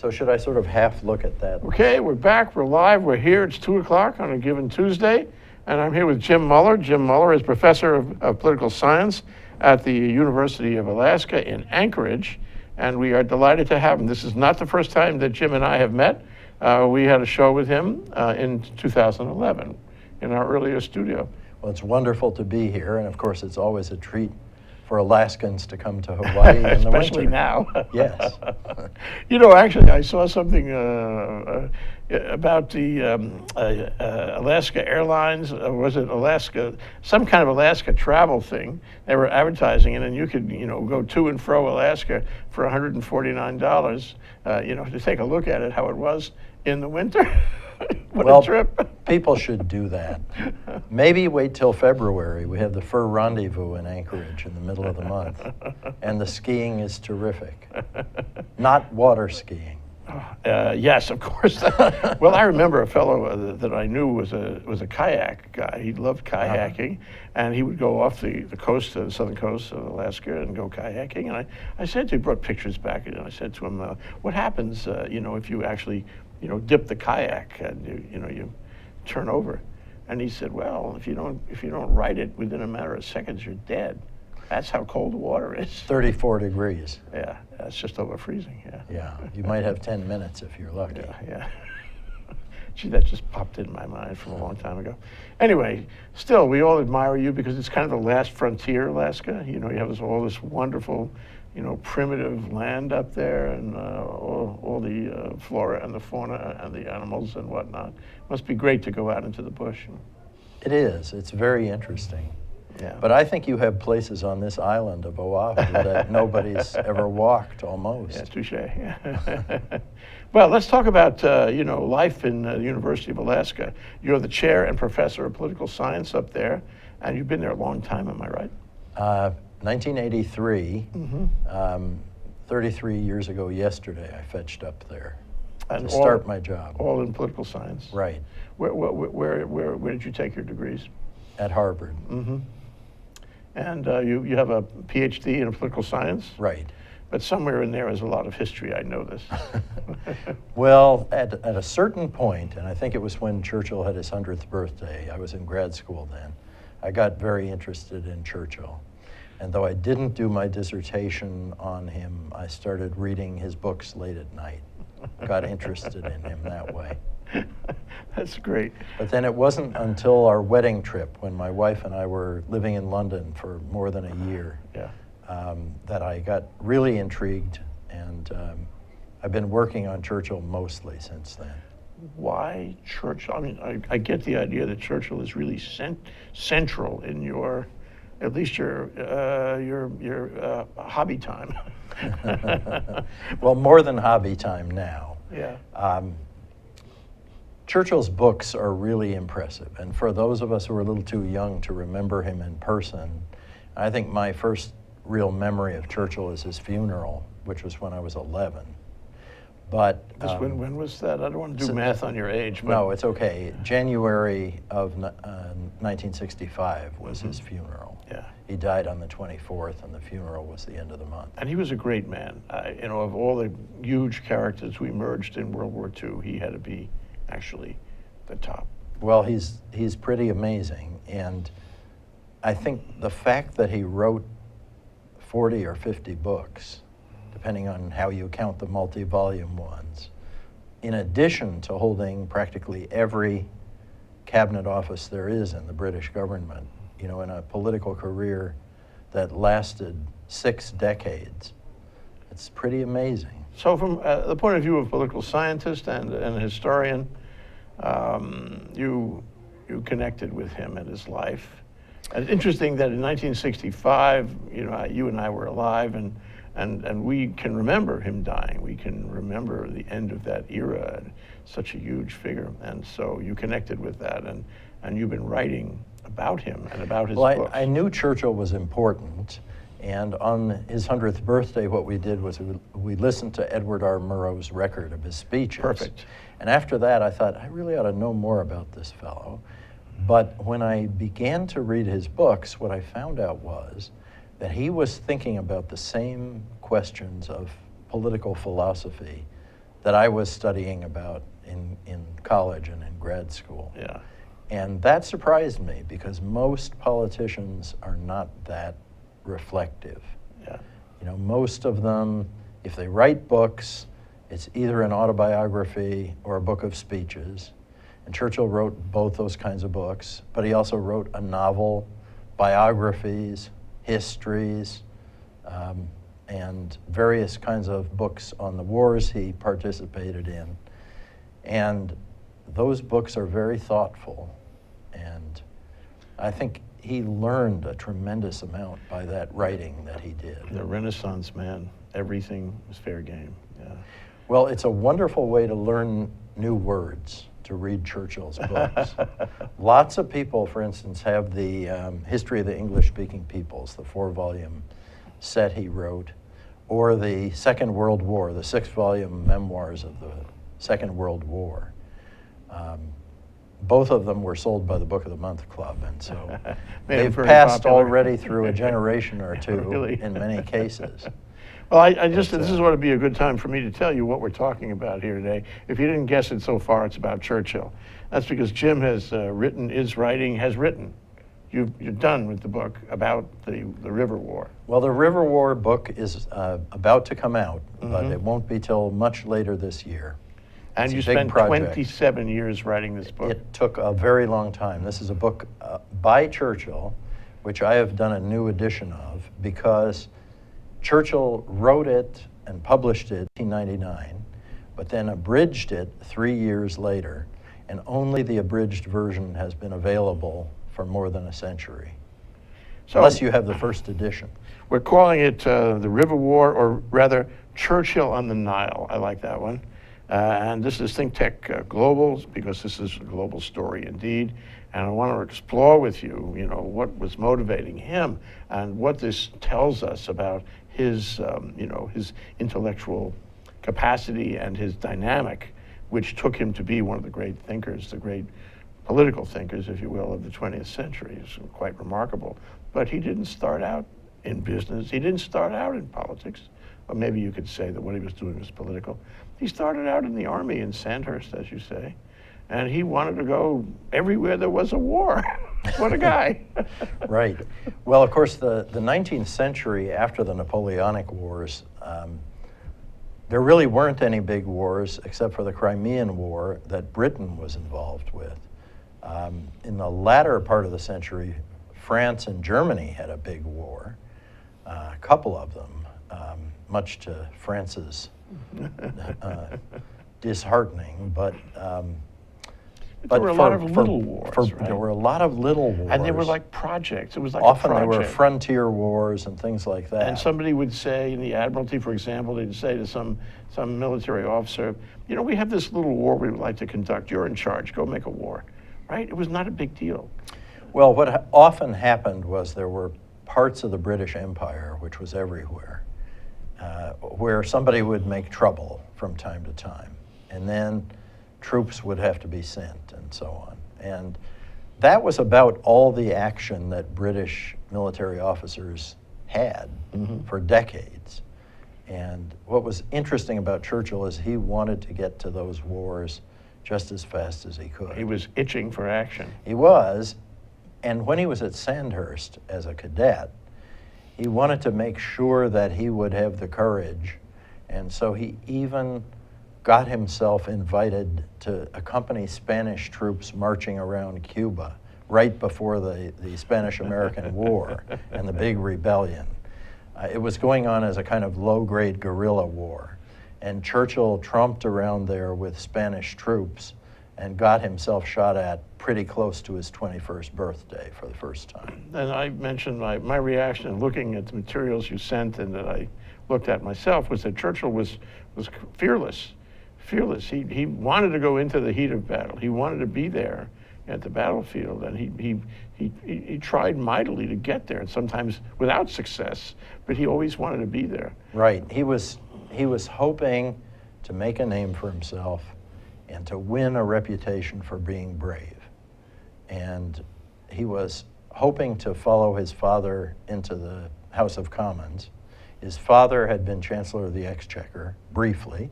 So should I sort of half look at that? Okay, we're back, we're live, we're here. It's 2 o'clock on a given Tuesday, and I'm here with Jim Muller. Jim Muller is professor of political science at the University of Alaska in Anchorage, and we are delighted to have him. This is not the first time that Jim and I have met. We had a show with him in 2011 in our earlier studio. Well, it's wonderful to be here, and of course it's always a treat for Alaskans to come to Hawaii in the winter. Especially now. Yes. You know, actually, I saw something about the Alaska Airlines, was it Alaska, some kind of Alaska travel thing. They were advertising it, and you could, go to and fro Alaska for $149, to take a look at it, how it was in the winter. What a trip. People should do that. Maybe wait till February. We have the Fur Rendezvous in Anchorage in the middle of the month. And the skiing is terrific. Not water skiing. Yes, of course. Well, I remember a fellow that I knew was a kayak guy. He loved kayaking, and he would go off the coast, the southern coast of Alaska, and go kayaking. And I said to him, he brought pictures back, and I said to him, what happens, if you actually, dip the kayak and you turn over? And he said, well, if you don't right it within a matter of seconds, you're dead. That's how cold the water is. 34 degrees. Yeah, that's just over freezing, yeah. Yeah, you might have 10 minutes if you're lucky. Yeah. Gee, that just popped in my mind from a long time ago. Anyway, still, we all admire you because it's kind of the last frontier, Alaska. You have all this wonderful, primitive land up there, and all the flora and the fauna and the animals and whatnot. Must be great to go out into the bush. It is. It's very interesting. Yeah. But I think you have places on this island of Oahu that nobody's ever walked, almost. Yeah, touche. Yeah. Well, let's talk about life in the University of Alaska. You're the chair and professor of political science up there, and you've been there a long time. Am I right? 1983. 33 years ago yesterday, I fetched up there to start my job. All in political science. Right. Where did you take your degrees? At Harvard. Mm-hmm. And you have a PhD in political science? Right. But somewhere in there is a lot of history, I know this. Well, at a certain point, and I think it was when Churchill had his 100th birthday, I was in grad school then, I got very interested in Churchill. And though I didn't do my dissertation on him, I started reading his books late at night. Got interested in him that way. That's great. But then it wasn't until our wedding trip, when my wife and I were living in London for more than a year, that I got really intrigued, and I've been working on Churchill mostly since then. Why Churchill? I mean, I get the idea that Churchill is really central in your, at least your hobby time. Well, more than hobby time now. Yeah. Churchill's books are really impressive, and for those of us who are a little too young to remember him in person, I think my first real memory of Churchill is his funeral, which was when I was 11. But when was that? I don't want to do math on your age. But no, it's okay. January of 1965 was his funeral. Yeah. He died on the 24th, and the funeral was the end of the month. And he was a great man. Of all the huge characters we merged in World War II, he had to be actually the top. Well, he's pretty amazing, and I think the fact that he wrote 40 or 50 books, depending on how you count the multi-volume ones, in addition to holding practically every cabinet office there is in the British government, in a political career that lasted 6 decades. It's pretty amazing. So from the point of view of a political scientist and a historian, you connected with him and his life. And it's interesting that in 1965, you and I were alive, and we can remember him dying. We can remember the end of that era, and such a huge figure. And so you connected with that, and you've been writing about him and about his books. I knew Churchill was important, and on his 100th birthday, what we did was we listened to Edward R. Murrow's record of his speeches. Perfect. And after that, I thought, I really ought to know more about this fellow. But when I began to read his books, what I found out was that he was thinking about the same questions of political philosophy that I was studying about in college and in grad school. Yeah. And that surprised me because most politicians are not that reflective. Yeah. You know, most of them, if they write books, it's either an autobiography or a book of speeches. And Churchill wrote both those kinds of books, but he also wrote a novel, biographies, histories, and various kinds of books on the wars he participated in. And those books are very thoughtful. And I think he learned a tremendous amount by that writing that he did. The Renaissance man, everything was fair game. Yeah. Well, it's a wonderful way to learn new words, to read Churchill's books. Lots of people, for instance, have the History of the English-Speaking Peoples, the 4-volume set he wrote, or the Second World War, the 6-volume memoirs of the Second World War. Both of them were sold by the Book of the Month Club, and so they've passed popular. already through a generation or two Really? in many cases. Well, I just, this is what would be a good time for me to tell you what we're talking about here today. If you didn't guess it so far, it's about Churchill. That's because Jim has is written. You're done with the book about the River War. Well, the River War book is about to come out, but it won't be till much later this year. And It's a you big spent project. 27 years writing this book. It took a very long time. This is a book by Churchill, which I have done a new edition of because Churchill wrote it and published it in 1999, but then abridged it 3 years later, and only the abridged version has been available for more than a century, So unless you have the first edition. we're calling it the River War, or rather Churchill on the Nile. I like that one. And this is Think Tech Global, because this is a global story indeed. And I want to explore with you, what was motivating him and what this tells us about his, his intellectual capacity and his dynamic, which took him to be one of the great thinkers, the great political thinkers, if you will, of the 20th century. It's quite remarkable. But he didn't start out in business. He didn't start out in politics. Or maybe you could say that what he was doing was political. He started out in the army in Sandhurst, as you say, and he wanted to go everywhere there was a war. What a guy. Right. Well, of course, the 19th century, after the Napoleonic Wars, there really weren't any big wars except for the Crimean War that Britain was involved with. In the latter part of the century, France and Germany had a big war, a couple of them, much to France's disheartening, but there were a lot of little wars, right? There were a lot of little wars. And they were like projects. It was like often a project. they were frontier wars and things like that. And somebody would say, in the Admiralty, for example, they'd say to some military officer, we have this little war we would like to conduct. You're in charge. Go make a war. Right? It was not a big deal. Well, what often happened was there were parts of the British Empire, which was everywhere, where somebody would make trouble from time to time. And then troops would have to be sent and so on. And that was about all the action that British military officers had for decades. And what was interesting about Churchill is he wanted to get to those wars just as fast as he could. He was itching for action. He was, and when he was at Sandhurst as a cadet, he wanted to make sure that he would have the courage, and so he even got himself invited to accompany Spanish troops marching around Cuba right before the Spanish-American War and the big rebellion. It was going on as a kind of low-grade guerrilla war, and Churchill tromped around there with Spanish troops and got himself shot at pretty close to his 21st birthday for the first time. And I mentioned my reaction looking at the materials you sent and that I looked at myself was that Churchill was fearless. He wanted to go into the heat of battle. He wanted to be there at the battlefield, and he tried mightily to get there, and sometimes without success, but he always wanted to be there. Right. He was hoping to make a name for himself and to win a reputation for being brave. And he was hoping to follow his father into the House of Commons. His father had been Chancellor of the Exchequer briefly,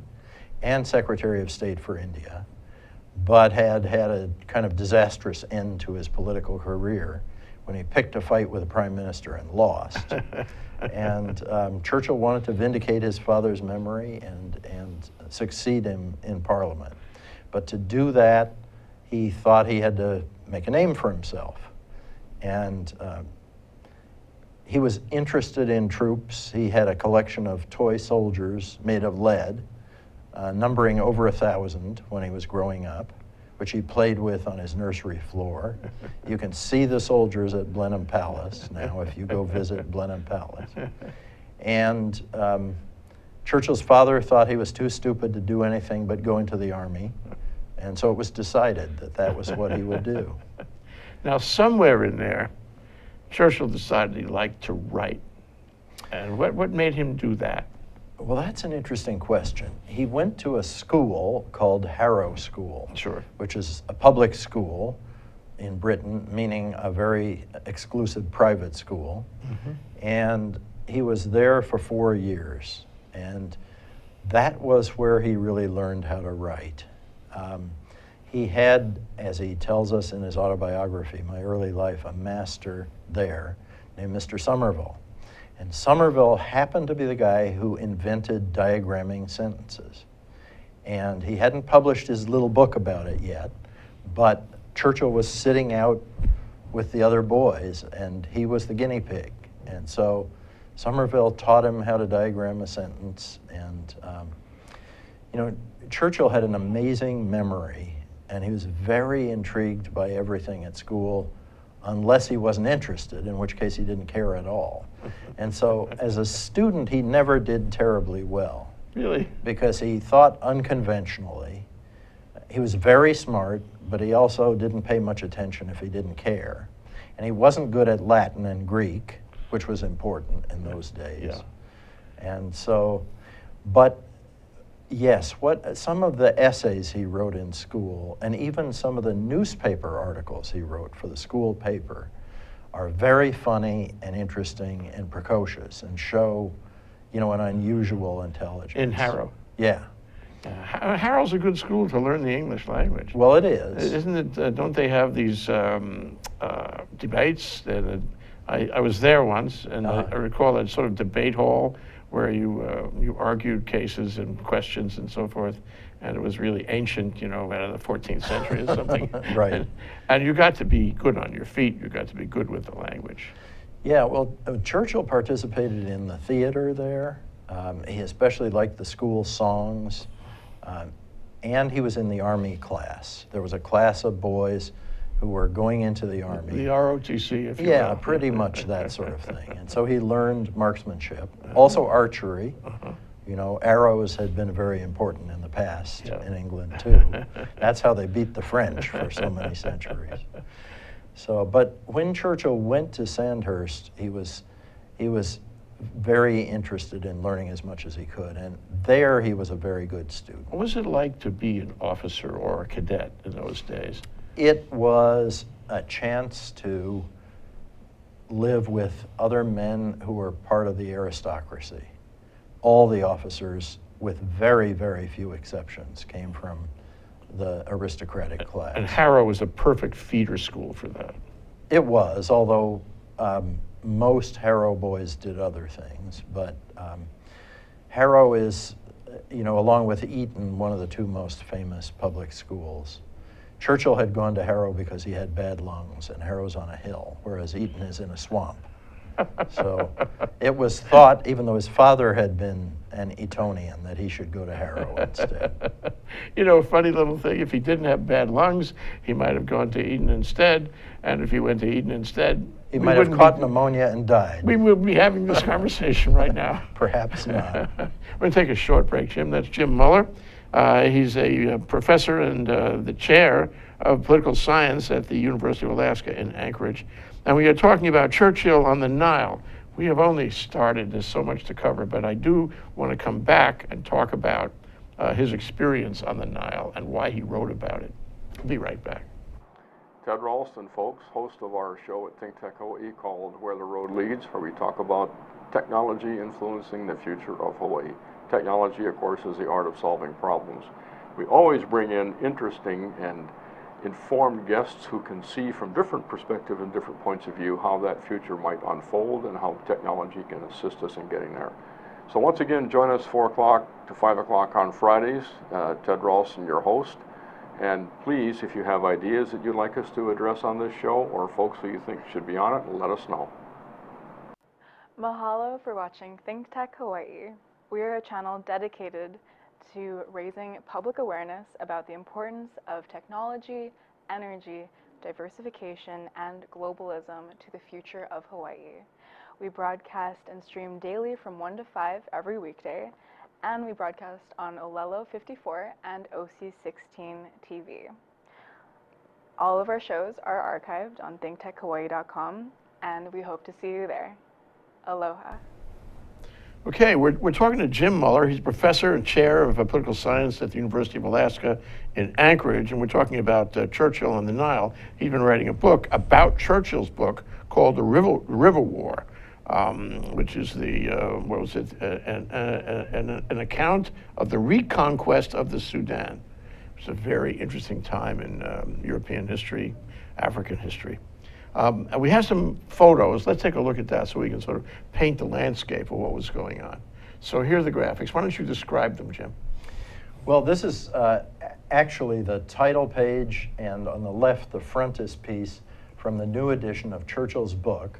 and Secretary of State for India, but had had a kind of disastrous end to his political career when he picked a fight with the prime minister and lost. And Churchill wanted to vindicate his father's memory and succeed him in Parliament. But to do that, he thought he had to make a name for himself. And he was interested in troops. He had a collection of toy soldiers made of lead, numbering over 1,000 when he was growing up, which he played with on his nursery floor. You can see the soldiers at Blenheim Palace now if you go visit Blenheim Palace. And Churchill's father thought he was too stupid to do anything but go into the army. And so it was decided that that was what he would do. Now, somewhere in there, Churchill decided he liked to write. And what made him do that? Well, that's an interesting question. He went to a school called Harrow School, Sure. which is a public school in Britain, meaning a very exclusive private school. Mm-hmm. And he was there for 4 years. And that was where he really learned how to write. He had, as he tells us in his autobiography, My Early Life, a master there named Mr. Somerville. And Somerville happened to be the guy who invented diagramming sentences. And he hadn't published his little book about it yet, but Churchill was sitting out with the other boys, and he was the guinea pig. And so Somerville taught him how to diagram a sentence. And, Churchill had an amazing memory, and he was very intrigued by everything at school, unless he wasn't interested, in which case he didn't care at all. And so as a student, he never did terribly well. Really? Because he thought unconventionally. He was very smart, but he also didn't pay much attention if he didn't care. And he wasn't good at Latin and Greek, which was important in those days. Yeah. And so, but yes, some of the essays he wrote in school, and even some of the newspaper articles he wrote for the school paper, are very funny and interesting and precocious and show, an unusual intelligence. In Harrow? Yeah. Harrow's a good school to learn the English language. Well, it is. Isn't it? Don't they have these debates? I was there once, and I recall that sort of debate hall where you argued cases and questions and so forth, and it was really ancient, out of the 14th century or something. Right. And you got to be good on your feet. You got to be good with the language. Yeah, well, Churchill participated in the theater there. He especially liked the school songs, and he was in the Army class. There was a class of boys who were going into the Army. The ROTC, if you will. Yeah, pretty much that sort of thing. And so he learned marksmanship, also archery. Arrows had been very important in the past in England too. That's how they beat the French for so many centuries. So, but when Churchill went to Sandhurst, he was very interested in learning as much as he could, and there he was a very good student. What was it like to be an officer or a cadet in those days? It was a chance to live with other men who were part of the aristocracy. All the officers, with very, very few exceptions, came from the aristocratic class. And Harrow was a perfect feeder school for that. It was, although most Harrow boys did other things. But Harrow is, along with Eton, one of the two most famous public schools. Churchill had gone to Harrow because he had bad lungs, and Harrow's on a hill, whereas Eton is in a swamp. So it was thought, even though his father had been an Etonian, that he should go to Harrow instead. Funny little thing, if he didn't have bad lungs, he might have gone to Eton instead, and if he went to Eton instead, he might have caught pneumonia and died. We would be having this conversation right now. Perhaps not. We're going to take a short break, Jim. That's Jim Muller. He's a professor and the chair of political science at the University of Alaska in Anchorage. And we are talking about Churchill on the Nile. We have only started, there's so much to cover, but I do want to come back and talk about his experience on the Nile and why he wrote about it. I'll be right back. Ted Ralston, folks, host of our show at Think Tech Hawaii called Where the Road Leads, where we talk about technology influencing the future of Hawaii. technology, of course, is the art of solving problems. We always bring in interesting and informed guests who can see from different perspectives and different points of view how that future might unfold and how technology can assist us in getting there. So once again, join us 4 o'clock to 5 o'clock on Fridays. Ted Ralston, your host. And please, if you have ideas that you'd like us to address on this show or folks who you think should be on it, let us know. Mahalo for watching Think Tech Hawaii. We are a channel dedicated to raising public awareness about the importance of technology, energy, diversification, and globalism to the future of Hawaii. We broadcast and stream daily from 1 to 5 every weekday, and we broadcast on Olelo 54 and OC16 TV. All of our shows are archived on thinktechhawaii.com, and we hope to see you there. Aloha. Okay, we're talking to Jim Muller. He's professor and chair of political science at the University of Alaska in Anchorage, and we're talking about Churchill and the Nile. He's been writing a book about Churchill's book called The River War, which is the, an account of the reconquest of the Sudan. It's a very interesting time in European history, African history. And we have some photos. Let's take a look at that so we can sort of paint the landscape of what was going on. So here are the graphics. Why don't you describe them, Jim? Well, this is actually the title page, and on the left, the frontispiece from the new edition of Churchill's book,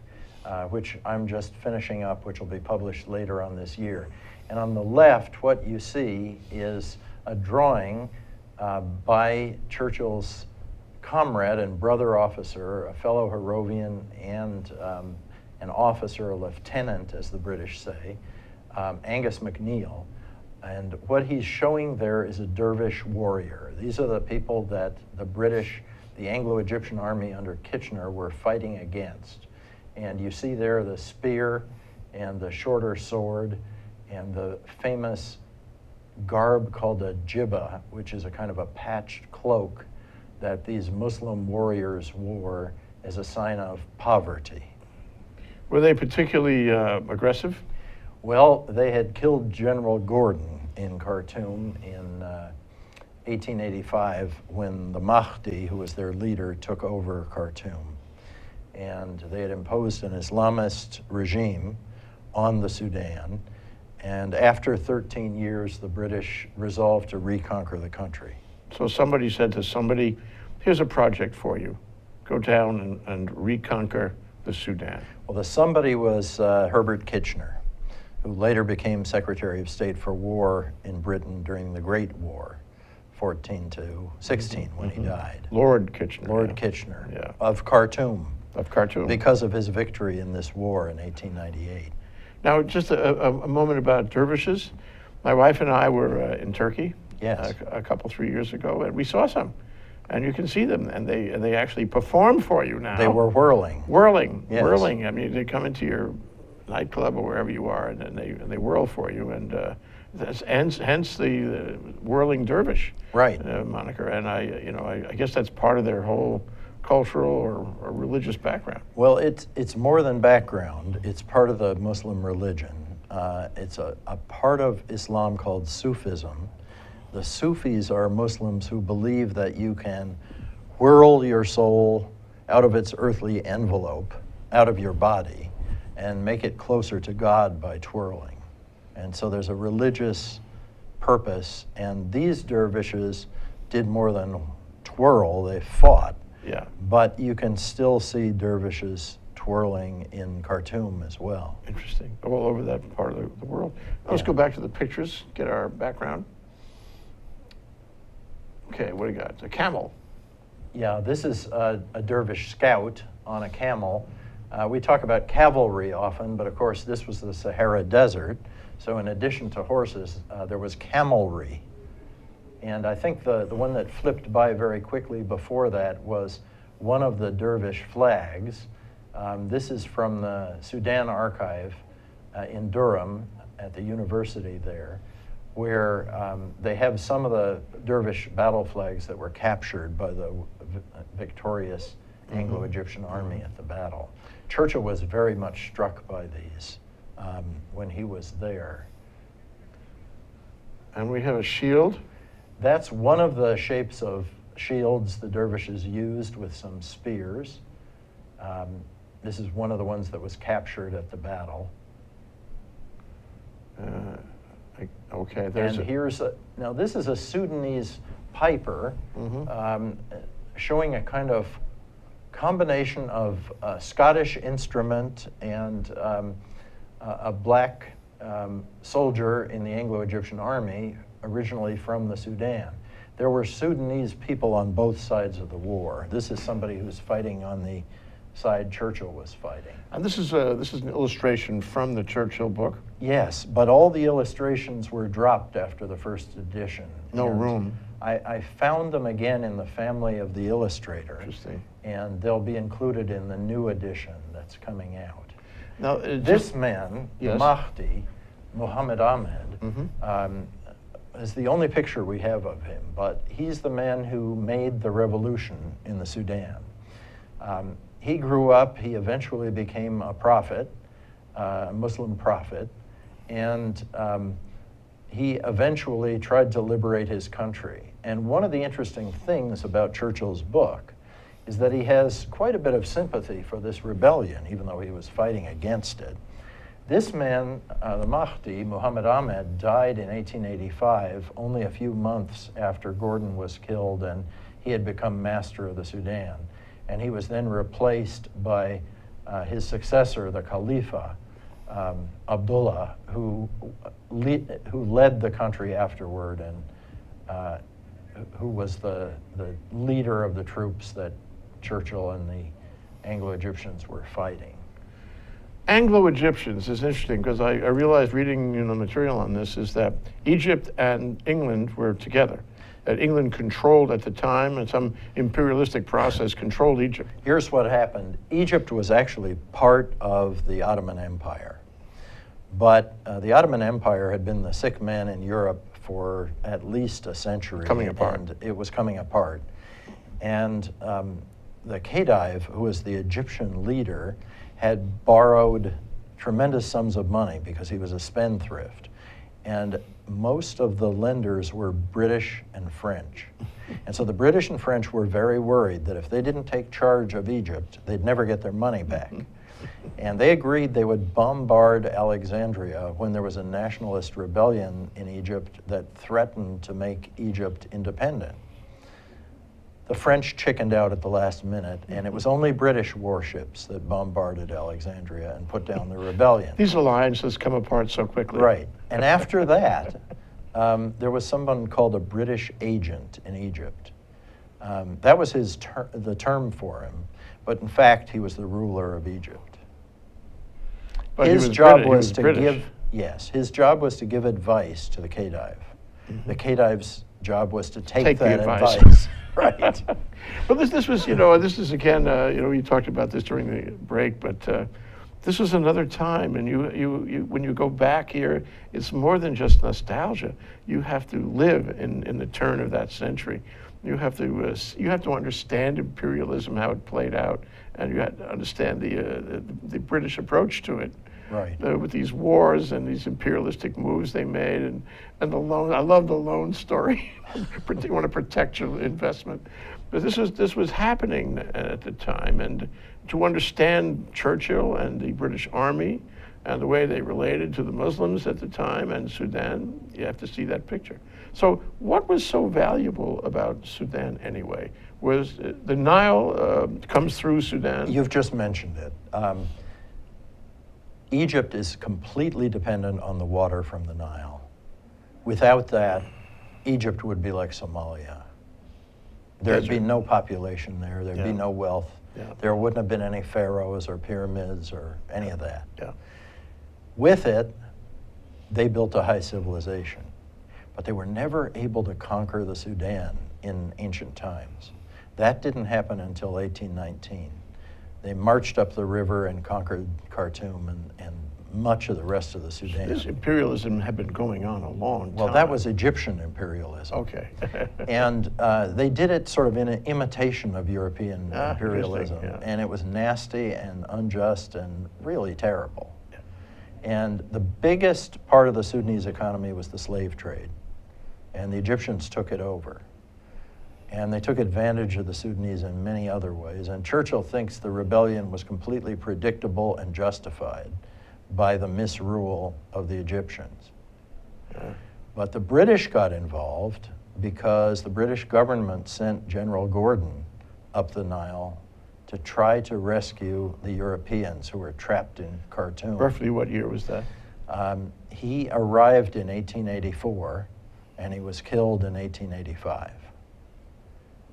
which I'm just finishing up, which will be published later on this year. And on the left, what you see is a drawing by Churchill's comrade and brother officer, a fellow Harrovian and an officer, a lieutenant, as the British say, Angus MacNeil. And what he's showing there is a Dervish warrior. These are the people that the British, the Anglo-Egyptian army under Kitchener, were fighting against. And you see there the spear and the shorter sword and the famous garb called a jibba, which is a kind of a patched cloak that these Muslim warriors wore as a sign of poverty. Were they particularly aggressive? Well, they had killed General Gordon in Khartoum in 1885 when the Mahdi, who was their leader, took over Khartoum. And they had imposed an Islamist regime on the Sudan. And after 13 years, the British resolved to reconquer the country. So somebody said to somebody, here's a project for you. Go down and reconquer the Sudan. Well, the somebody was Herbert Kitchener, who later became Secretary of State for War in Britain during the Great War, 14 to 16, when he died. Lord Kitchener. Lord yeah. Kitchener, Yeah. of Khartoum, Of Khartoum. because of his victory in this war in 1898. Now, just a moment about dervishes. My wife and I were in Turkey Yes. a couple, 3 years ago, and we saw some. And you can see them, and they actually perform for you now. They were whirling. Whirling, Yes. whirling. I mean, they come into your nightclub or wherever you are, and they whirl for you, and hence the whirling dervish Right. moniker. And I guess that's part of their whole cultural or religious background. Well, it's more than background. It's part of the Muslim religion. It's a part of Islam called Sufism. The Sufis are Muslims who believe that you can whirl your soul out of its earthly envelope, out of your body, and make it closer to God by twirling. And so there's a religious purpose, and these dervishes did more than twirl, they fought. Yeah. But you can still see dervishes twirling in Khartoum as well. Interesting. All over that part of the world. Let's go back to the pictures, get our background. Okay, what do you got? A camel. Yeah, this is a dervish scout on a camel. We talk about cavalry often, but of course this was the Sahara Desert. So in addition to horses, there was camelry. And I think the one that flipped by very quickly before that was one of the dervish flags. This is from the Sudan archive in Durham at the university there, where they have some of the dervish battle flags that were captured by the victorious Anglo-Egyptian army at the battle. Churchill was very much struck by these when he was there. And we have a shield. That's one of the shapes of shields the dervishes used with some spears. This is one of the ones that was captured at the battle. Okay, there's And here's now this is a Sudanese piper, showing a kind of combination of a Scottish instrument and a black soldier in the Anglo-Egyptian army, originally from the Sudan. There were Sudanese people on both sides of the war. This is somebody who's fighting on the side Churchill was fighting. And this is an illustration from the Churchill book. Yes, but all the illustrations were dropped after the first edition. No And room. I found them again in the family of the illustrator. Interesting. And they'll be included in the new edition that's coming out. Now, This man, the Yes. Mahdi, Muhammad Ahmed, is the only picture we have of him, but he's the man who made the revolution in the Sudan. He grew up, he eventually became a prophet, a Muslim prophet, and he eventually tried to liberate his country. And one of the interesting things about Churchill's book is that he has quite a bit of sympathy for this rebellion, even though he was fighting against it. This man, the Mahdi, Muhammad Ahmed, died in 1885, only a few months after Gordon was killed and he had become master of the Sudan. And he was then replaced by his successor, the Khalifa, Abdullah, who led the country afterward and who was the leader of the troops that Churchill and the Anglo-Egyptians were fighting. Anglo-Egyptians is interesting because I realized reading material on this is that Egypt and England were together. That England controlled at the time, and some imperialistic process controlled Egypt. Here's what happened. Egypt was actually part of the Ottoman Empire. But the Ottoman Empire had been the sick man in Europe for at least a century. Coming apart. And it was coming apart. And the Khedive, who was the Egyptian leader, had borrowed tremendous sums of money because he was a spendthrift. And most of the lenders were British and French. And so the British and French were very worried that if they didn't take charge of Egypt, they'd never get their money back. And they agreed they would bombard Alexandria when there was a nationalist rebellion in Egypt that threatened to make Egypt independent. The French chickened out at the last minute, and it was only British warships that bombarded Alexandria and put down the rebellion. These alliances come apart so quickly. Right. And after that, there was someone called a British agent in Egypt. That was the term for him, but in fact, he was the ruler of Egypt. But His he was job British. was He to British. give, yes, his job was to give advice to the Khedive. The Khedive's job was to take the that advice. advice. Right. But this was, this is again, we talked about this during the break, but this was another time, and you when you go back here, it's more than just nostalgia. You have to live in the turn of that century. You have to understand imperialism, how it played out, and you have to understand the British approach to it. Right. With these wars and these imperialistic moves they made, and the loan. I love the loan story. You want to protect your investment, but this was happening at the time, and to understand Churchill and the British Army and the way they related to the Muslims at the time and Sudan, you have to see that picture. So, what was so valuable about Sudan anyway? Was the Nile comes through Sudan? You've just mentioned it. Egypt is completely dependent on the water from the Nile. Without that, Egypt would be like Somalia. There'd be no population there. There'd be no wealth. Yeah. There wouldn't have been any pharaohs or pyramids or any of that. Yeah. With it, they built a high civilization, but they were never able to conquer the Sudan in ancient times. That didn't happen until 1819. They marched up the river and conquered Khartoum and much of the rest of the Sudan. This imperialism had been going on a long time. Well, that was Egyptian imperialism. Okay. And they did it sort of in an imitation of European imperialism. interesting, yeah. And it was nasty and unjust and really terrible. And the biggest part of the Sudanese economy was the slave trade. and the Egyptians took it over. And they took advantage of the Sudanese in many other ways. And Churchill thinks the rebellion was completely predictable and justified by the misrule of the Egyptians. But the British got involved because the British government sent General Gordon up the Nile to try to rescue the Europeans who were trapped in Khartoum. Roughly what year was that? He arrived in 1884, and he was killed in 1885.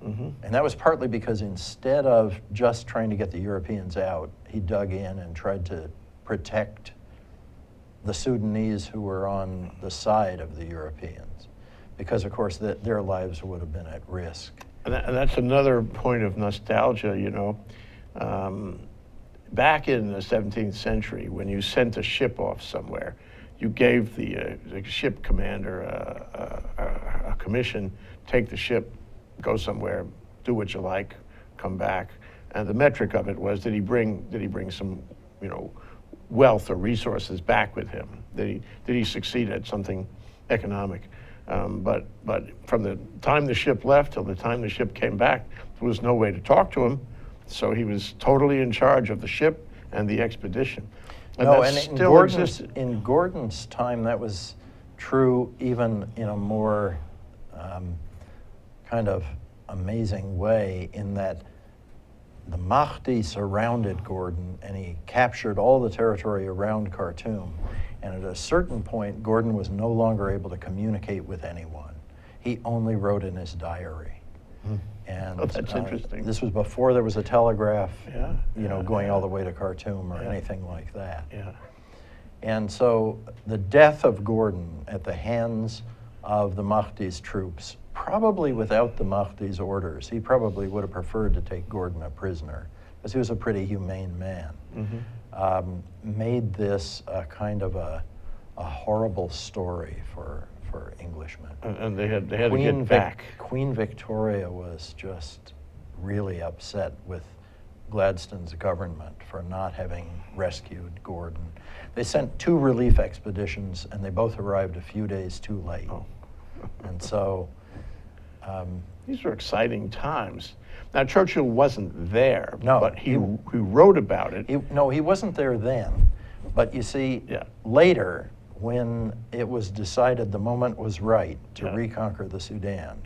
And that was partly because instead of just trying to get the Europeans out, he dug in and tried to protect the Sudanese who were on the side of the Europeans, because of course their lives would have been at risk. And that's another point of nostalgia, you know. Back in the 17th century, when you sent a ship off somewhere, you gave the ship commander a commission, take the ship, go somewhere, do what you like, come back. And the metric of it was, did he bring some, you know, wealth or resources back with him? Did he succeed at something economic? But from the time the ship left till the time the ship came back, there was no way to talk to him. So he was totally in charge of the ship and the expedition. And No, that and still existed. in Gordon's time, that was true even in a more kind of amazing way, in that the Mahdi surrounded Gordon and he captured all the territory around Khartoum. And at a certain point, Gordon was no longer able to communicate with anyone. He only wrote in his diary. And Oh, that's interesting. This was before there was a telegraph, Yeah, you know, going all the way to Khartoum or anything like that. Yeah. And so the death of Gordon at the hands of the Mahdi's troops, probably without the Mahdi's orders, he probably would have preferred to take Gordon a prisoner, because he was a pretty humane man, made this a kind of a horrible story for Englishmen. And they had to get back. Queen Victoria was just really upset with Gladstone's government for not having rescued Gordon. They sent 2 relief expeditions, and they both arrived a few days too late. Oh. And so These were exciting times. Now, Churchill wasn't there, No, but he wrote about it. he wasn't there then. But you see, later, when it was decided the moment was right to reconquer the Sudan,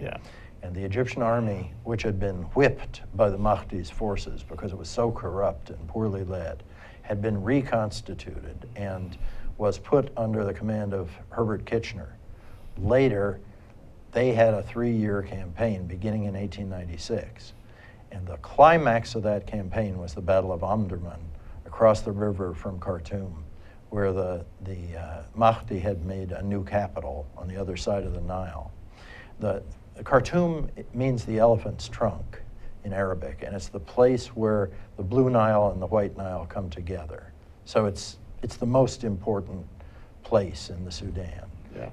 and the Egyptian army, which had been whipped by the Mahdi's forces because it was so corrupt and poorly led, had been reconstituted and was put under the command of Herbert Kitchener. Later, they had a 3-year campaign beginning in 1896. And the climax of that campaign was the Battle of Omdurman across the river from Khartoum, where the Mahdi had made a new capital on the other side of the Nile. The Khartoum means the elephant's trunk in Arabic, and it's the place where the Blue Nile and the White Nile come together. So it's the most important place in the Sudan,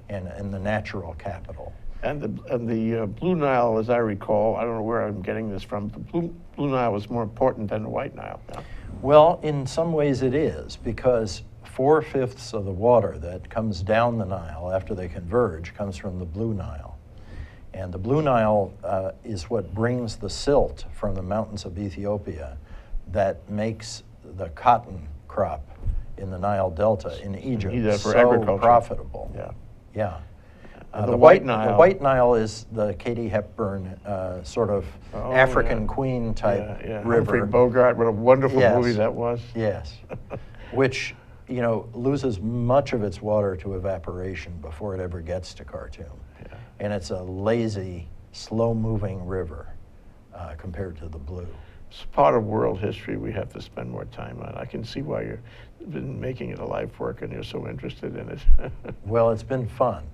and the natural capital. And the Blue Nile, as I recall, I don't know where I'm getting this from, the Blue Nile was more important than the White Nile. Yeah. Well, in some ways it is, because 4/5 of the water that comes down the Nile after they converge comes from the Blue Nile. And the Blue Nile is what brings the silt from the mountains of Ethiopia that makes the cotton crop in the Nile Delta in Egypt so profitable. Yeah. The White Nile. The White Nile is the Katie Hepburn sort of African Queen type river. Humphrey Bogart, what a wonderful movie that was. Yes, which, you know, loses much of its water to evaporation before it ever gets to Khartoum. And it's a lazy, slow-moving river compared to the blue. It's part of world history we have to spend more time on. I can see why you've been making it a life work and you're so interested in it. Well, it's been fun.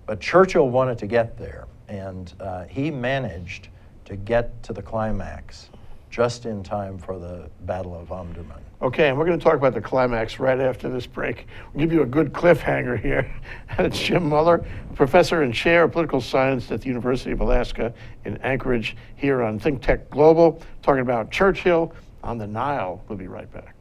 But Churchill wanted to get there, and he managed to get to the climax just in time for the Battle of Omdurman. Okay, and we're going to talk about the climax right after this break. We'll give you a good cliffhanger here. And it's Jim Muller, professor and chair of political science at the University of Alaska in Anchorage, here on Think Tech Global, talking about Churchill on the Nile. We'll be right back.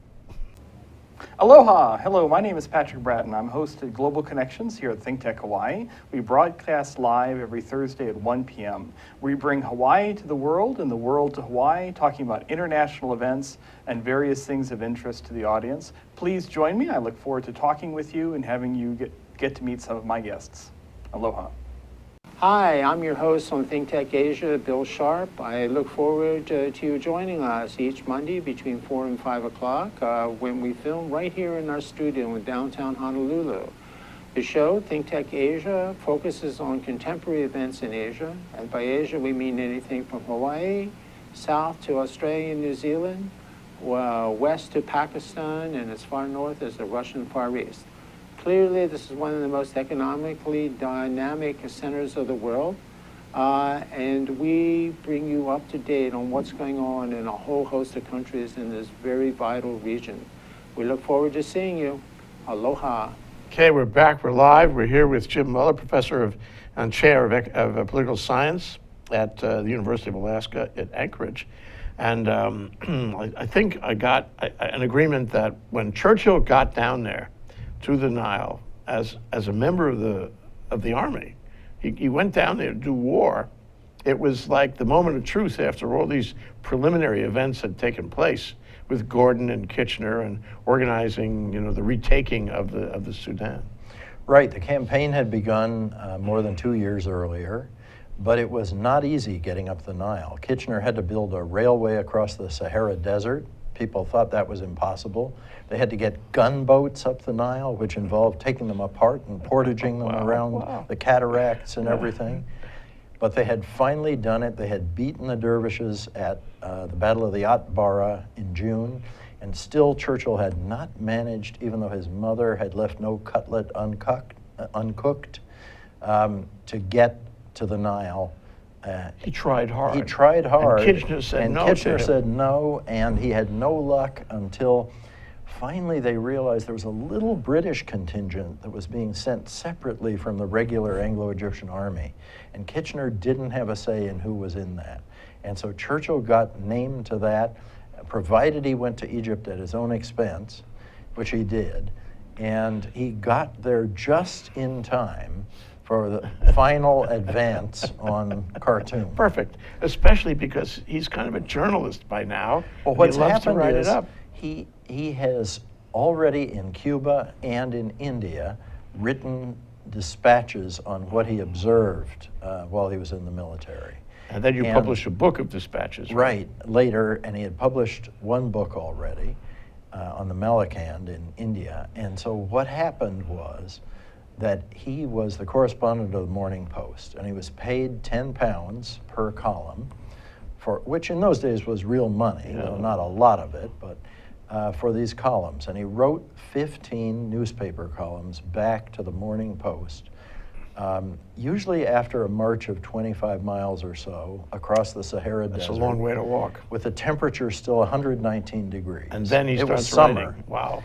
Aloha! Hello, my name is Patrick Bratton. I'm host at Global Connections here at ThinkTech Hawaii. We broadcast live every Thursday at 1 p.m. We bring Hawaii to the world and the world to Hawaii, talking about international events and various things of interest to the audience. Please join me. I look forward to talking with you and having you get to meet some of my guests. Aloha. Hi, I'm your host on ThinkTech Asia, Bill Sharp. I look forward to you joining us each Monday between 4 and 5 o'clock when we film right here in our studio in downtown Honolulu. The show, ThinkTech Asia, focuses on contemporary events in Asia. And by Asia, we mean anything from Hawaii, south to Australia and New Zealand, west to Pakistan, and as far north as the Russian Far East. Clearly, this is one of the most economically dynamic centers of the world, and we bring you up to date on what's going on in a whole host of countries in this very vital region. We look forward to seeing you. Aloha. Okay, we're back. We're live. We're here with Jim Muller, professor and chair of political science at the University of Alaska at Anchorage. And I think I got an agreement that when Churchill got down there to the Nile as a member of the army, he went down there to do war. It was like the moment of truth after all these preliminary events had taken place with Gordon and Kitchener and organizing, the retaking of the Sudan. Right, the campaign had begun more than 2 years earlier, but it was not easy getting up the Nile. Kitchener had to build a railway across the Sahara Desert. People thought that was impossible. They had to get gunboats up the Nile, which involved taking them apart and portaging them around the cataracts and everything. But they had finally done it. They had beaten the Dervishes at the Battle of the Atbara in June, and still Churchill had not managed, even though his mother had left no cutlet uncooked, to get to the Nile. He tried hard. He tried hard. And Kitchener said no. Kitchener said no, and he had no luck until finally they realized there was a little British contingent that was being sent separately from the regular Anglo-Egyptian army. And Kitchener didn't have a say in who was in that. And so Churchill got named to that, provided he went to Egypt at his own expense, which he did. And he got there just in time for the final advance on Khartoum. Perfect, especially because he's kind of a journalist by now. Well, what's he loves to happened write is it up. he has already in Cuba and in India written dispatches on what he observed while he was in the military. And then you publish a book of dispatches. Right, later, and he had published one book already on the Malakand in India. And so what happened was that he was the correspondent of the Morning Post, and he was paid £10 per column, for which in those days was real money, though not a lot of it, but for these columns. And he wrote 15 newspaper columns back to the Morning Post, usually after a march of 25 miles or so across the Sahara Desert. That's a long way to walk. With the temperature still 119 degrees. And then he starts summer. writing. Wow.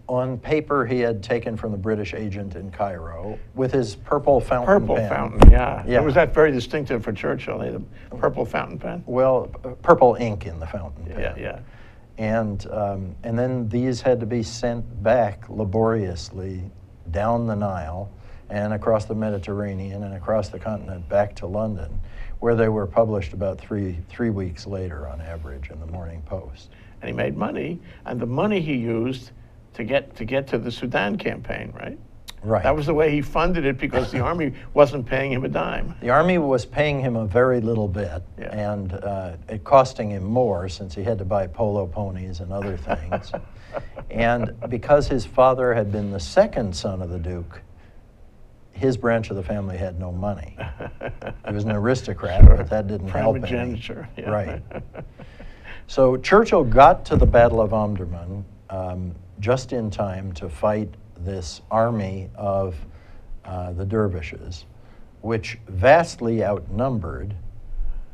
On paper he had taken from the British agent in Cairo with his purple fountain pen. Purple fountain, yeah. Yeah. Was that very distinctive for Churchill, the purple fountain pen? Well, purple ink in the fountain pen. Yeah. And then these had to be sent back laboriously down the Nile and across the Mediterranean and across the continent back to London, where they were published about three weeks later on average in the Morning Post. And he made money, and the money he used to get to the Sudan campaign, right? Right. That was the way he funded it, because the army wasn't paying him a dime. The army was paying him a very little bit, and it costing him more since he had to buy polo ponies and other things. And because his father had been the second son of the Duke, his branch of the family had no money. He was an aristocrat, but that didn't help any. Primogeniture, yeah. Right. So Churchill got to the Battle of Omdurman just in time to fight this army of the Dervishes, which vastly outnumbered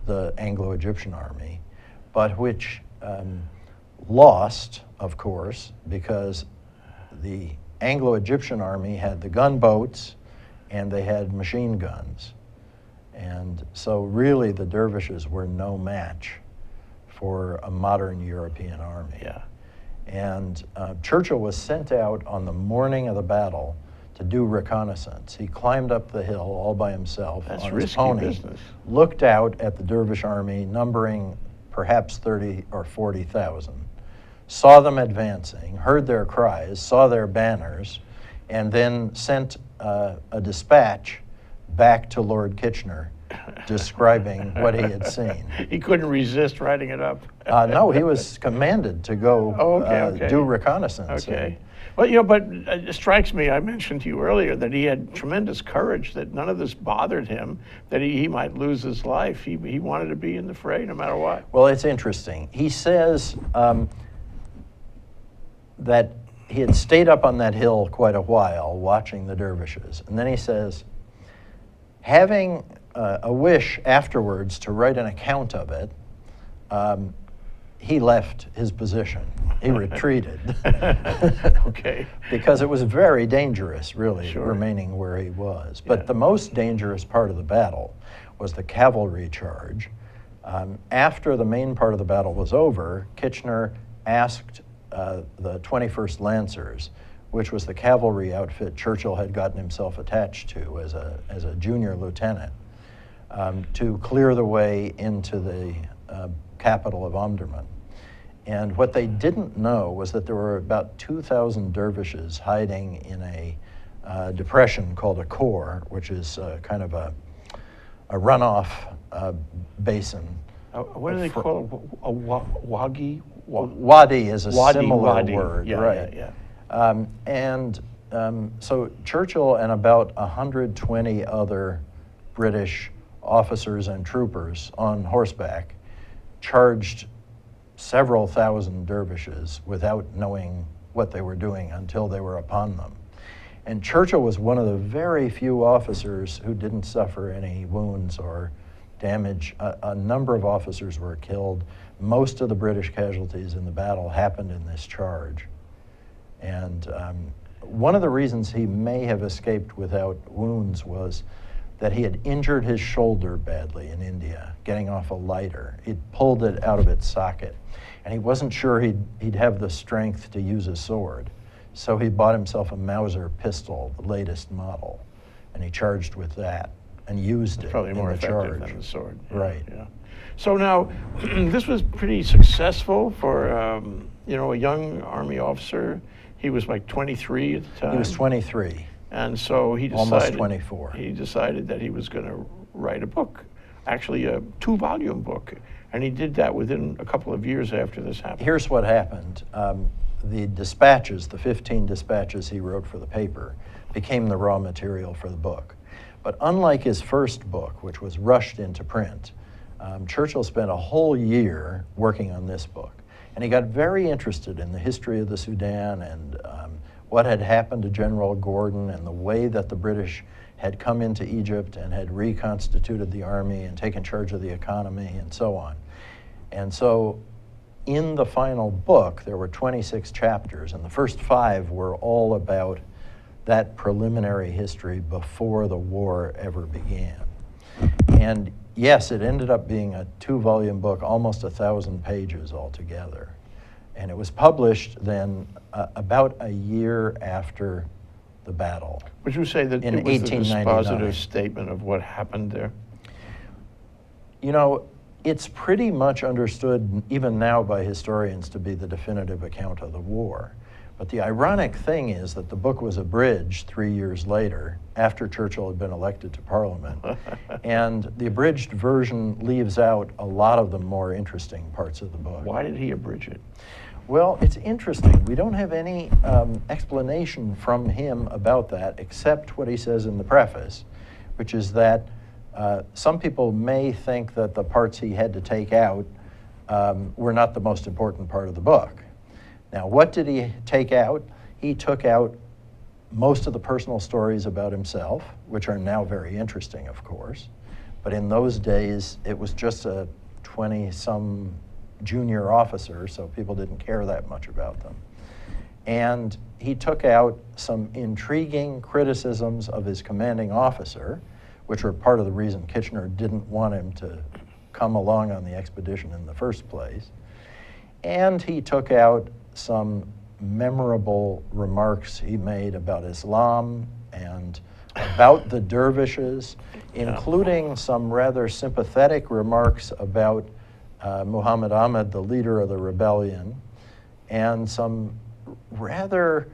the Anglo-Egyptian army, but which lost, of course, because the Anglo-Egyptian army had the gunboats and they had machine guns. And so really the Dervishes were no match for a modern European army. Yeah. And Churchill was sent out on the morning of the battle to do reconnaissance. He climbed up the hill all by himself That's on his risky pony, business. looked out at the Dervish army numbering perhaps 30 or 40,000, saw them advancing, heard their cries, saw their banners, and then sent a dispatch back to Lord Kitchener describing what he had seen. He couldn't resist writing it up. No, he was commanded to go Okay. do reconnaissance. Okay. Well, you know, but it strikes me, I mentioned to you earlier, that he had tremendous courage, that none of this bothered him, that he might lose his life. He wanted to be in the fray no matter what. Well, it's interesting. He says that he had stayed up on that hill quite a while watching the dervishes. And then he says, having a wish afterwards to write an account of it, he left his position. He retreated. Okay. Because it was very dangerous, really, Sure. remaining where he was. But Yeah. the most dangerous part of the battle was the cavalry charge. After the main part of the battle was over, Kitchener asked the 21st Lancers, which was the cavalry outfit Churchill had gotten himself attached to as a junior lieutenant, to clear the way into the capital of Omdurman. And what they didn't know was that there were about 2,000 dervishes hiding in a depression called a khor, which is kind of a runoff basin. What do they call it? A wagi? Wadi is a Wadi, similar wadi. word, Yeah, right? yeah. So Churchill and about 120 other British officers and troopers on horseback charged several thousand dervishes without knowing what they were doing until they were upon them. And Churchill was one of the very few officers who didn't suffer any wounds or damage. A number of officers were killed. Most of the British casualties in the battle happened in this charge. And one of the reasons he may have escaped without wounds was that he had injured his shoulder badly in India, getting off a lighter. He'd pulled it out of its socket, and he wasn't sure he'd have the strength to use a sword. So he bought himself a Mauser pistol, the latest model, and he charged with that and used it Probably in more the effective charge. than the sword. Right. Yeah. So now, this was pretty successful for a young Army officer. He was like 23 at the time. He was 23. And so he decided, Almost 24. He decided that he was going to write a book, actually a 2-volume book. And he did that within a couple of years after this happened. Here's what happened. The dispatches, the 15 dispatches he wrote for the paper, became the raw material for the book. But unlike his first book, which was rushed into print, Churchill spent a whole year working on this book. And he got very interested in the history of the Sudan and what had happened to General Gordon and the way that the British had come into Egypt and had reconstituted the army and taken charge of the economy and so on. And so in the final book, there were 26 chapters, and the first 5 were all about that preliminary history before the war ever began. And yes, it ended up being a 2-volume book, almost 1,000 pages altogether. And it was published then about a year after the battle. Would you say that in it was the 1899. dispositive statement of what happened there? You know, it's pretty much understood even now by historians to be the definitive account of the war. But the ironic thing is that the book was abridged 3 years later, after Churchill had been elected to Parliament. And the abridged version leaves out a lot of the more interesting parts of the book. Why did he abridge it? Well, it's interesting. We don't have any explanation from him about that, except what he says in the preface, which is that some people may think that the parts he had to take out were not the most important part of the book. Now, what did he take out? He took out most of the personal stories about himself, which are now very interesting, of course. But in those days, it was just a 20-some junior officer, so people didn't care that much about them. And he took out some intriguing criticisms of his commanding officer, which were part of the reason Kitchener didn't want him to come along on the expedition in the first place. And he took out some memorable remarks he made about Islam and about the dervishes, including some rather sympathetic remarks about Muhammad Ahmad, the leader of the rebellion, and some rather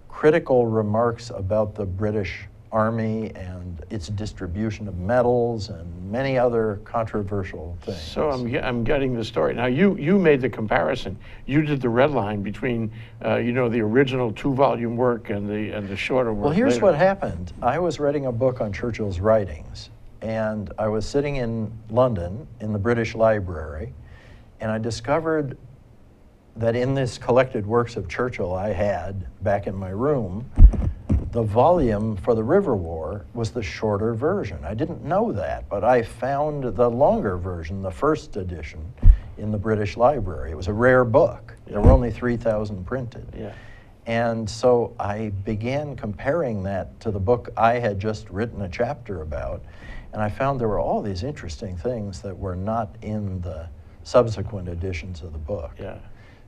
critical remarks about the British Army and its distribution of medals and many other controversial things. So I'm getting the story. Now you made the comparison. You did the red line between the original 2-volume work and the shorter work. Well, here's later. what happened. I was writing a book on Churchill's writings, and I was sitting in London in the British Library, and I discovered that in this collected works of Churchill I had back in my room, the volume for the River War was the shorter version. I didn't know that, but I found the longer version, the first edition, in the British Library. It was a rare book. There were only 3,000 printed. Yeah. And so I began comparing that to the book I had just written a chapter about, and I found there were all these interesting things that were not in the subsequent editions of the book. Yeah.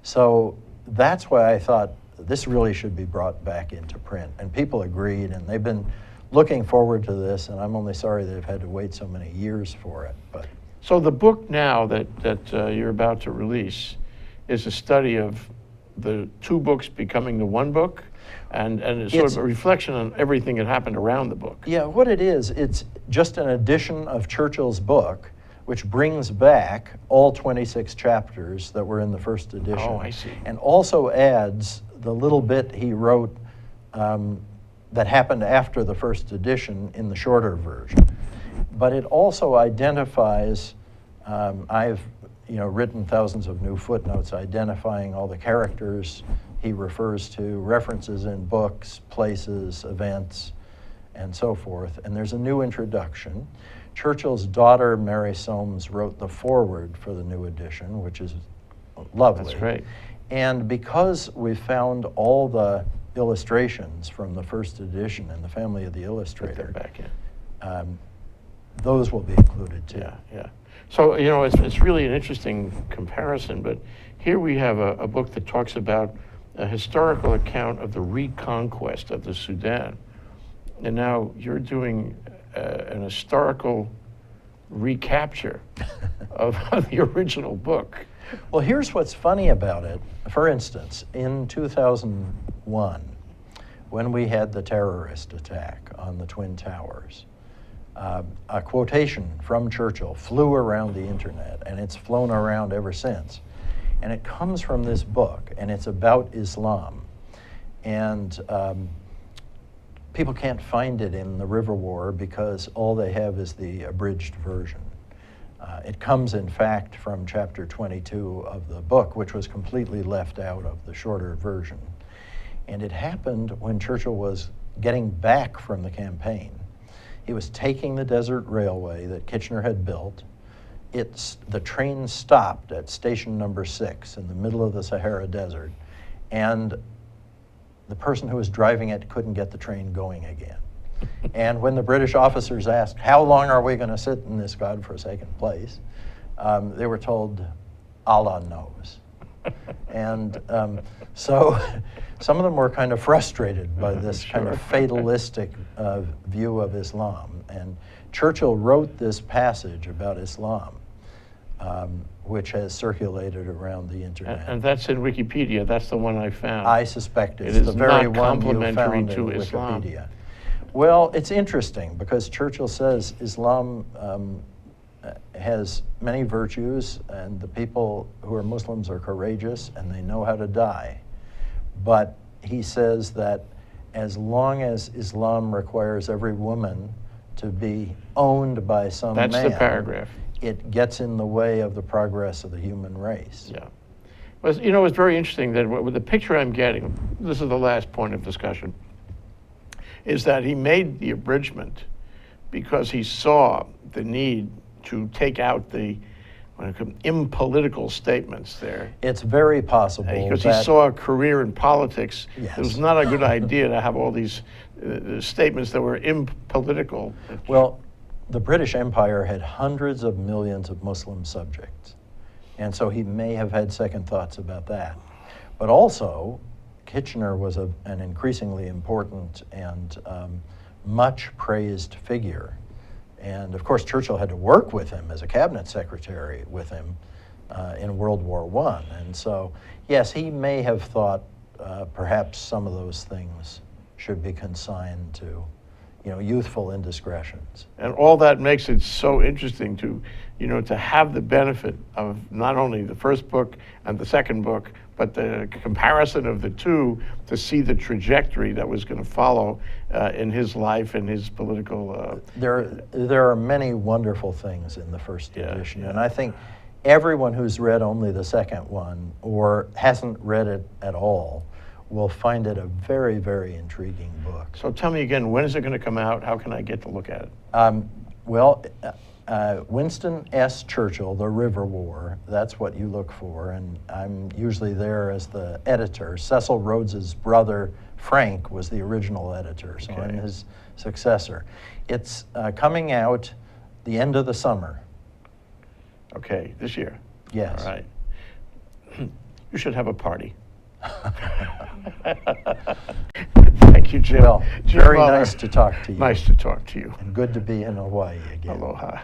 So that's why I thought this really should be brought back into print. And people agreed, and they've been looking forward to this, and I'm only sorry they've had to wait so many years for it. But So the book now that you're about to release is a study of the 2 books becoming the 1 book, and it's sort of a reflection on everything that happened around the book. yeah, what it is, it's just an edition of Churchill's book, which brings back all 26 chapters that were in the first edition. Oh, I see. And also adds the little bit he wrote that happened after the first edition in the shorter version. But it also identifies, I've written thousands of new footnotes identifying all the characters he refers to, references in books, places, events, and so forth. And there's a new introduction. Churchill's daughter, Mary Soames, wrote the foreword for the new edition, which is lovely. That's great. And because we found all the illustrations from the first edition in the family of the Put illustrator, them back in. those will be included too. Yeah, yeah. So, it's really an interesting comparison, but here we have a book that talks about a historical account of the reconquest of the Sudan. And now you're doing an historical recapture of the original book. Well, here's what's funny about it. For instance, in 2001, when we had the terrorist attack on the Twin Towers, a quotation from Churchill flew around the internet, and it's flown around ever since. And it comes from this book, and it's about Islam. And people can't find it in the River War because all they have is the abridged version. It comes, in fact, from chapter 22 of the book, which was completely left out of the shorter version. And it happened when Churchill was getting back from the campaign. He was taking the desert railway that Kitchener had built. The train stopped at station number 6 in the middle of the Sahara Desert, and the person who was driving it couldn't get the train going again. And when the British officers asked, how long are we going to sit in this godforsaken place? They were told, Allah knows. And so some of them were kind of frustrated by this kind of fatalistic view of Islam. And Churchill wrote this passage about Islam, which has circulated around the internet. And that's in Wikipedia. That's the one I found. I suspect it's It the is very not one you complementary found to in Islam. Wikipedia. Well, it's interesting because Churchill says Islam has many virtues, and the people who are Muslims are courageous and they know how to die. But he says that as long as Islam requires every woman to be owned by some man, That's the paragraph. it gets in the way of the progress of the human race. Yeah. Well, it's very interesting that with the picture I'm getting, this is the last point of discussion, is that he made the abridgment because he saw the need to take out the impolitical statements there. It's very possible Because that he saw a career in politics. Yes. It was not a good idea to have all these statements that were impolitical. well, the British Empire had hundreds of millions of Muslim subjects, and so he may have had second thoughts about that. But also, Kitchener was an increasingly important and much praised figure. And of course, Churchill had to work with him as a cabinet secretary with him in World War I. And so, yes, he may have thought perhaps some of those things should be consigned to, youthful indiscretions. And all that makes it so interesting to, to have the benefit of not only the first book and the second book, but the comparison of the two to see the trajectory that was going to follow in his life and his political. There are many wonderful things in the first edition, yeah. and I think everyone who's read only the second one or hasn't read it at all will find it a very, very intriguing book. So tell me again, when is it going to come out? How can I get to look at it? Winston S. Churchill, The River War, that's what you look for, and I'm usually there as the editor. Cecil Rhodes's brother, Frank, was the original editor, so I'm his successor. It's coming out the end of the summer. Okay, this year? Yes. All right. You should have a party. Thank you, Jim. Well, Jim very Muller. nice to talk to you. Nice to talk to you. And good to be in Hawaii again. Aloha.